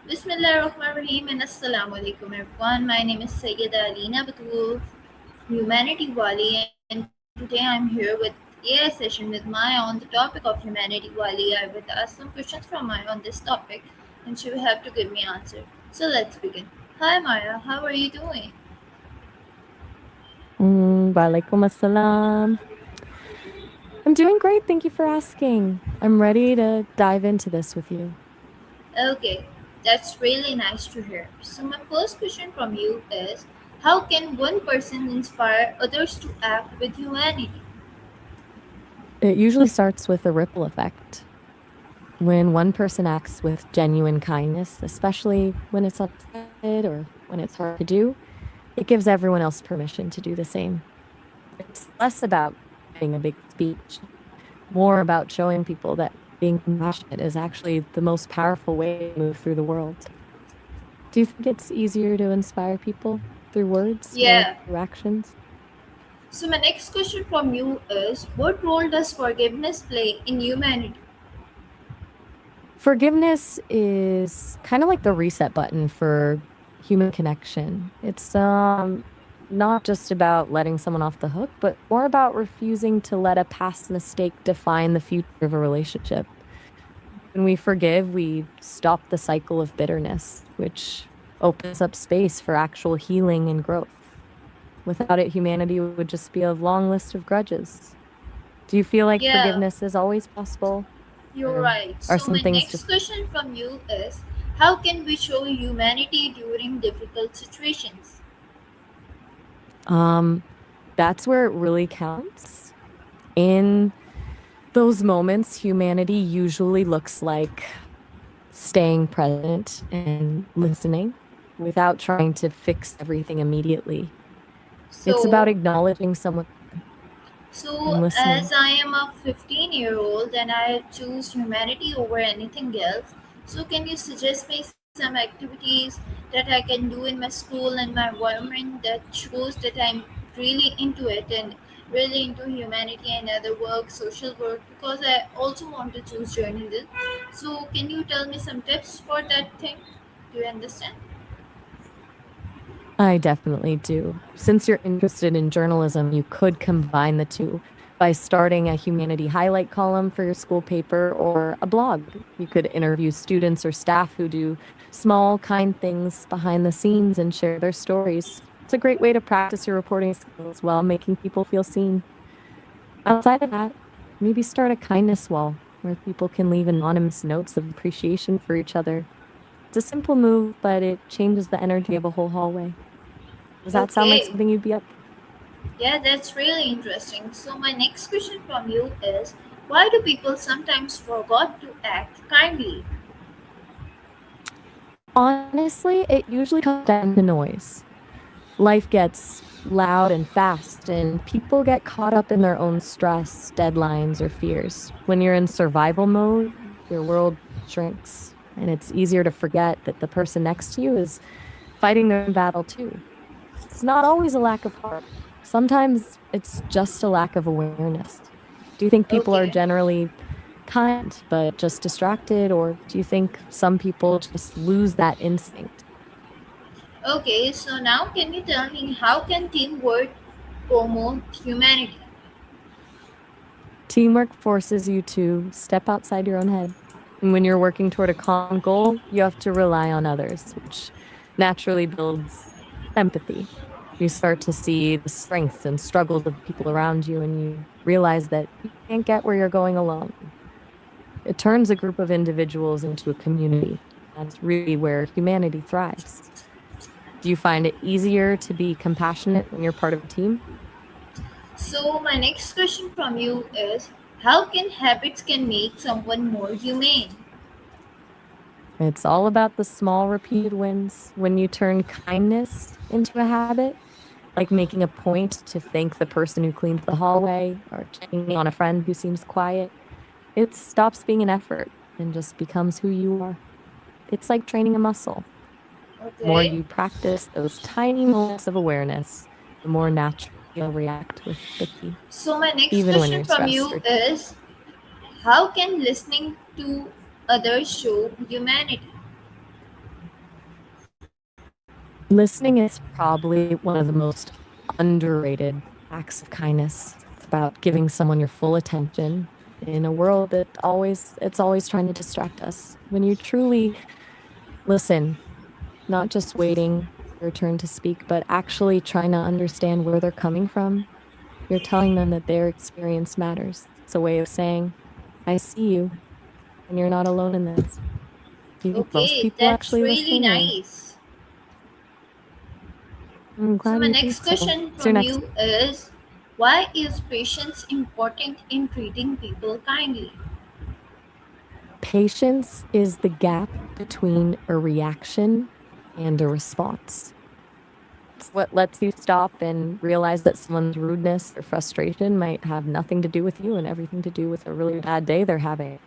Bismillahirrahmanirrahim and Assalamu alaikum everyone. My name is Sayyida Alina Batul, Humanity Wali, and today I'm here with AI session with Maya on the topic of Humanity Wali. I will ask some questions from Maya on this topic and she will have to give me answer. So let's begin. Hi Maya, how are you doing? Walaikum assalam. I'm doing great. Thank you for asking. I'm ready to dive into this with you. Okay, that's really nice to hear. So my first question from you is how can one person inspire others to act with humanity? It usually starts with a ripple effect. When one person acts with genuine kindness, especially when it's unexpected or when it's hard to do, it gives everyone else permission to do the same. It's less about giving a big speech, more about showing people that being compassionate is actually the most powerful way to move through the world. Do you think it's easier to inspire people through words or Yeah. through actions? So my next question from you is what role does forgiveness play in humanity? Forgiveness is kind of like the reset button for human connection. It's not just about letting someone off the hook, but more about refusing to let a past mistake define the future of a relationship. When we forgive, we stop the cycle of bitterness, which opens up space for actual healing and growth. Without it, humanity would just be a long list of grudges. Do you feel like Yeah, forgiveness is always possible? you're Or right. are So some my things next just question from you is how can we show humanity during difficult situations? Um, that's where it really counts. In those moments, humanity usually looks like staying present and listening without trying to fix everything immediately. It's about So acknowledging someone so and as listening. I am a 15-year-old and I choose humanity over anything else, so can you suggest me some activities that I can do in my school and my environment that shows that I'm really into it and really into humanity and other work, social work, because I also want to choose journalism. So can you tell me some tips for that thing? Do you understand? I definitely do. Since you're interested in journalism, you could combine the two by starting a humanity highlight column for your school paper or a blog. You could interview students or staff who do small, kind things behind the scenes and share their stories. It's a great way to practice your reporting skills while making people feel seen. Outside of that, maybe start a kindness wall where people can leave anonymous notes of appreciation for each other. It's a simple move, but it changes the energy of a whole hallway. Does that sound like Okay. something you'd be up for? Yeah, that's really interesting. So my next question from you is why do people sometimes forget to act kindly? Honestly, it usually comes down to noise. Life gets loud and fast, and people get caught up in their own stress, deadlines, or fears. When you're in survival mode, your world shrinks, and it's easier to forget that the person next to you is fighting their own battle too. It's not always a lack of heart. Sometimes it's just a lack of awareness. Do you think people are Okay. generally kind but just distracted, or do you think some people just lose that instinct? Okay, so now can you tell me how can teamwork promote humanity? Teamwork forces you to step outside your own head. And when you're working toward a common goal, you have to rely on others, which naturally builds empathy. You start to see the strengths and struggles of people around you, and you realize that you can't get where you're going alone. It turns a group of individuals into a community. That's really where humanity thrives. Do you find it easier to be compassionate when you're part of a team? So my next question from you is how can habits can make someone more humane? It's all about the small repeated wins. When you turn kindness into a habit, like making a point to thank the person who cleans the hallway or checking on a friend who seems quiet, it stops being an effort and just becomes who you are. It's like training a muscle. The more Okay. you practice those tiny moments of awareness, the more naturally you'll react with empathy, So my next even when question you're from stressed you or is how can listening to others show humanity? Listening is probably one of the most underrated acts of kindness. It's about giving someone your full attention in a world that always trying to distract us. When you truly listen, not just waiting for your turn to speak, but actually trying to understand where they're coming from, you're telling them that their experience matters. It's a way of saying, I see you, and you're not alone in this. Do you think most Okay, people that's actually really listen, or nice. I'm So, glad my you next think so. question What's your from next? you is, why is patience important in treating people kindly? Patience is the gap between a reaction and a response. It's what lets you stop and realize that someone's rudeness or frustration might have nothing to do with you and everything to do with a really bad day they're having.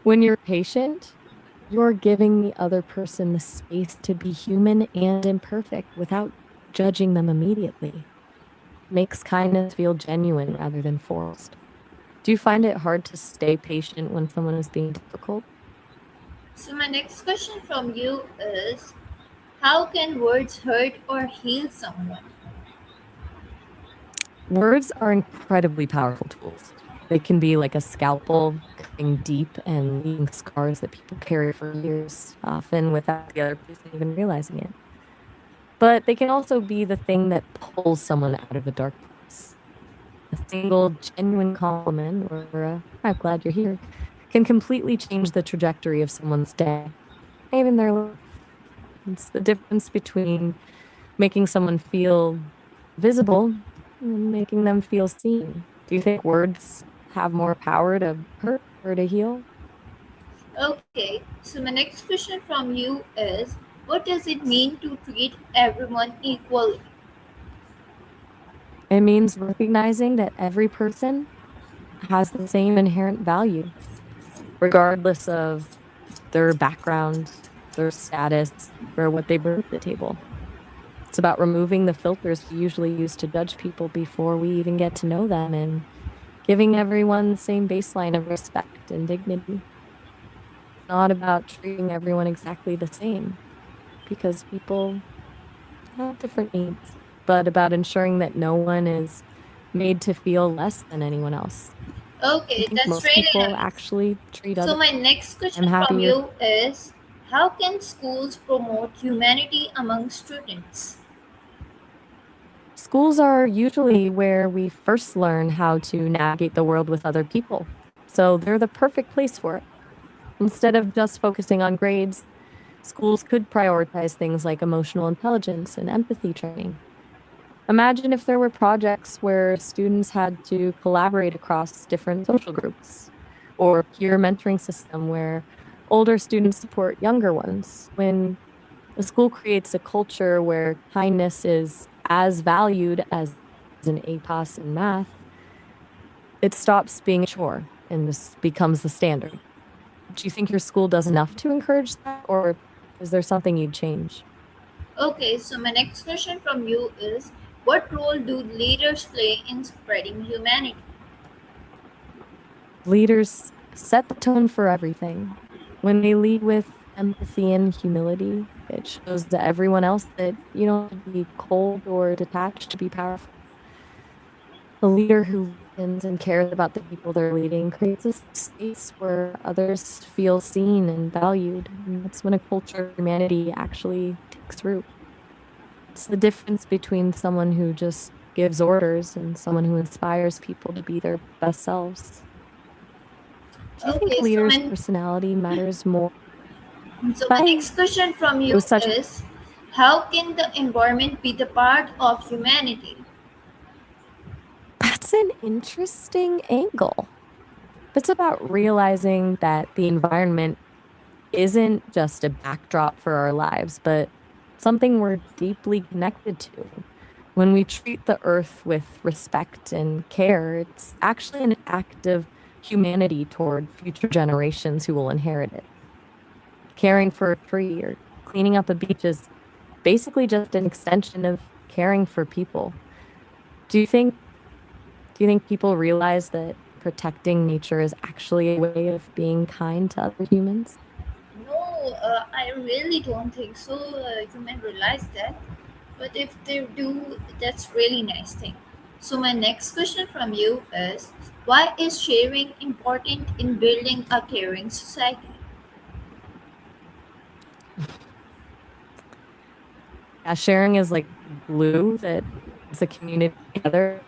When you're patient, you're giving the other person the space to be human and imperfect without judging them immediately. Makes kindness feel genuine rather than forced. Do you find it hard to stay patient when someone is being difficult? So, my next question from you is, how can words hurt or heal someone? Words are incredibly powerful tools. They can be like a scalpel, cutting deep and leaving scars that people carry for years, often without the other person even realizing it. But they can also be the thing that pulls someone out of a dark place. A single genuine compliment or I'm glad you're here can completely change the trajectory of someone's day, even their life. It's the difference between making someone feel visible and making them feel seen. Do you think words have more power to hurt or to heal? Okay, so my next question from you is, what does it mean to treat everyone equally? It means recognizing that every person has the same inherent value, regardless of their background, their status, or what they bring to the table. It's about removing the filters we usually use to judge people before we even get to know them and giving everyone the same baseline of respect and dignity. It's not about treating everyone exactly the same because people have different needs, but about ensuring that no one is made to feel less than anyone else. Do you Okay, think that's most really people nice. actually treat So, others? my next I'm question happy from you're. you is, how can schools promote humanity among students? Schools are usually where we first learn how to navigate the world with other people. So they're the perfect place for it. Instead of just focusing on grades, schools could prioritize things like emotional intelligence and empathy training. Imagine if there were projects where students had to collaborate across different social groups, or peer mentoring system where older students support younger ones. When a school creates a culture where kindness is as valued as an A plus in math, it stops being a chore and just becomes the standard. Do you think your school does enough to encourage that, or is there something you'd change? Okay, so my next question from you is, what role do leaders play in spreading humanity? Leaders set the tone for everything. When they lead with empathy and humility, it shows to everyone else that you don't have to be cold or detached to be powerful. A leader who listens and cares about the people they're leading creates a space where others feel seen and valued. And that's when a culture of humanity actually takes root. It's the difference between someone who just gives orders and someone who inspires people to be their best selves. Do you think Okay, so leaders' my personality matters more? so my Bye. next question from It you was such. is, how can the environment be the part of humanity? That's an interesting angle. It's about realizing that the environment isn't just a backdrop for our lives, but something we're deeply connected to. When we treat the earth with respect and care, it's actually an act of humanity toward future generations who will inherit it. Caring for a tree or cleaning up a beach is basically just an extension of caring for people. Do you think do you think people realize that protecting nature is actually a way of being kind to other humans? I really don't think so. Human realize that, but if they do, that's really nice thing. So my next question from you is, why is sharing important in building a caring society? Yeah, sharing is like glue that is a community together.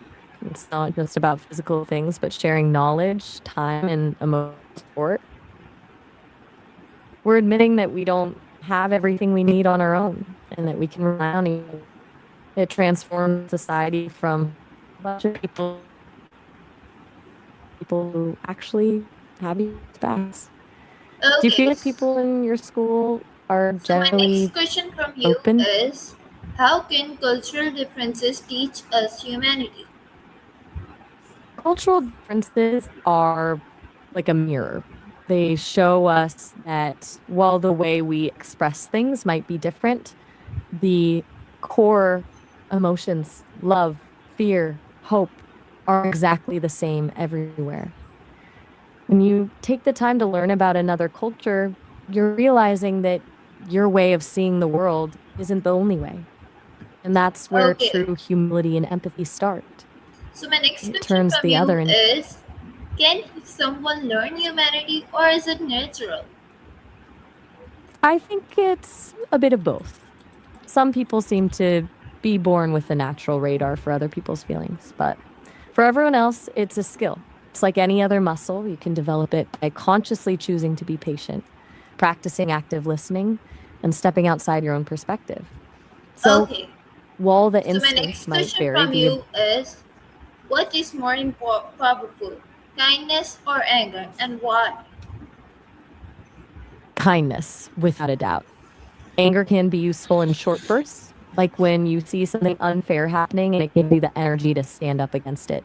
It's not just about physical things, but sharing knowledge, time, and emotional support. We're admitting that we don't have everything we need on our own and that we can rely on each other. It transforms society from a bunch of people people who actually have each other's backs. Do you Okay, feel like people in your school are so my next generally question from you open? is, how can cultural differences teach us humanity? Cultural differences are like a mirror. They show us that while the way we express things might be different, the core emotions, love, fear, hope, are exactly the same everywhere. When you take the time to learn about another culture, you're realizing that your way of seeing the world isn't the only way. And that's where Okay, true humility and empathy start. so my next It question turns from the you other into is, can someone learn humanity or is it natural? I think it's a bit of both. Some people seem to be born with a natural radar for other people's feelings, but for everyone else, it's a skill. It's like any other muscle. You can develop it by consciously choosing to be patient, practicing active listening, and stepping outside your own perspective. So, Okay, while the so my instincts next might question vary, from you is, what is more powerful, kindness or anger, and why? kindness, without a doubt. Anger can be useful in short bursts, like when you see something unfair happening and it gives you the energy to stand up against it.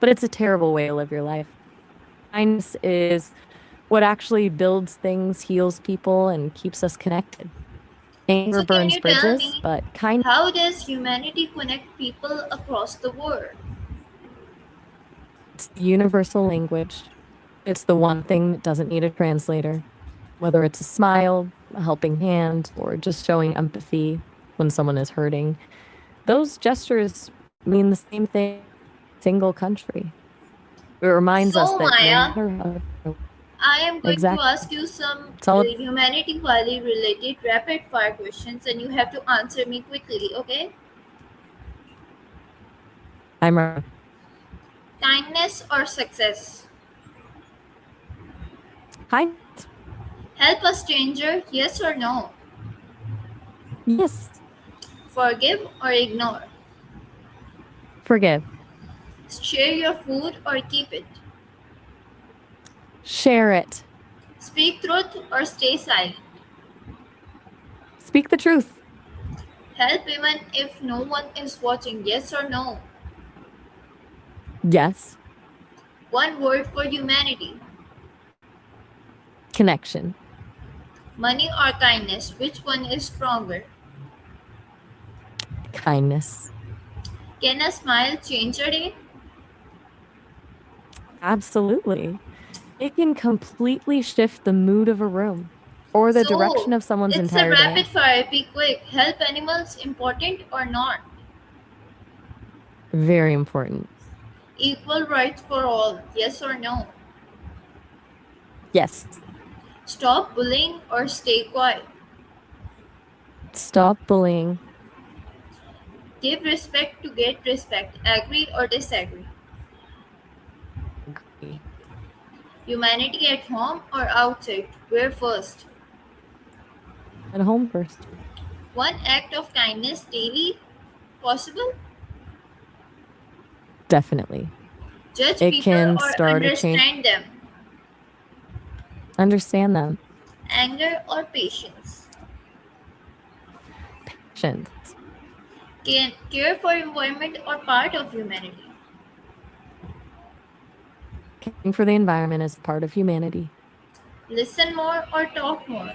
But it's a terrible way to live your life. Kindness is what actually builds things, heals people, and keeps us connected. Anger So can burns you tell bridges, me, but kindness how does humanity connect people across the world? is the universal language. It's the one thing that doesn't need a translator, whether it's a smile, a helping hand, or just showing empathy when someone is hurting. Those gestures mean the same thing in every single country. It reminds us So that no Maya, matter how I am going to exactly, ask you some it's all humanity Wali related rapid fire questions and you have to answer me quickly, okay? I'm ready. Kindness or success? Kindness. Help a stranger, yes or no? Yes. Forgive or ignore? Forgive. Share your food or keep it? Share it. Speak truth or stay silent? Speak the truth. Help even if no one is watching, yes or no? Yes. One word for humanity. Connection. Money or kindness, which one is stronger? Kindness. Can a smile change a day? Absolutely. It can completely shift the mood of a room or the So, direction of someone's it's a entire rapid day. fire, be quick. Help animals important or not? Very important. Equal rights for all, yes or no? Yes. Stop bullying or stay quiet. Stop bullying. Give respect to get respect. Agree or disagree. Agree. Humanity at home or outside? Where first? At home first. One act of kindness daily possible? Definitely. Judge It people can or start a change. understand them? Understand them. Anger or patience? Patience. Can care for environment or part of humanity? Caring for the environment is part of humanity. Listen more or talk more?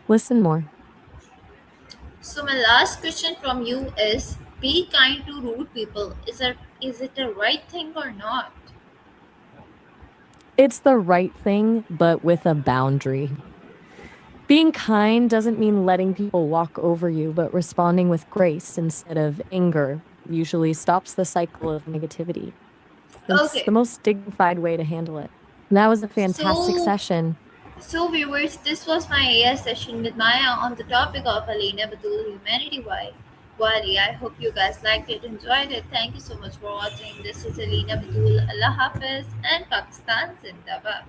Listen more. So my last question from you is, be kind to rude people. Is it a right thing or not? It's the right thing, but with a boundary. Being kind doesn't mean letting people walk over you, but responding with grace instead of anger usually stops the cycle of negativity. It's Okay, the most dignified way to handle it. That was a fantastic so session. viewers, this was my AI session with Maya on the topic of Alina Batul Humanity Wali. I hope you guys liked it, enjoyed it. Thank you so much for watching. This is Alina Batul. Allah Hafiz and Pakistan Zindabad.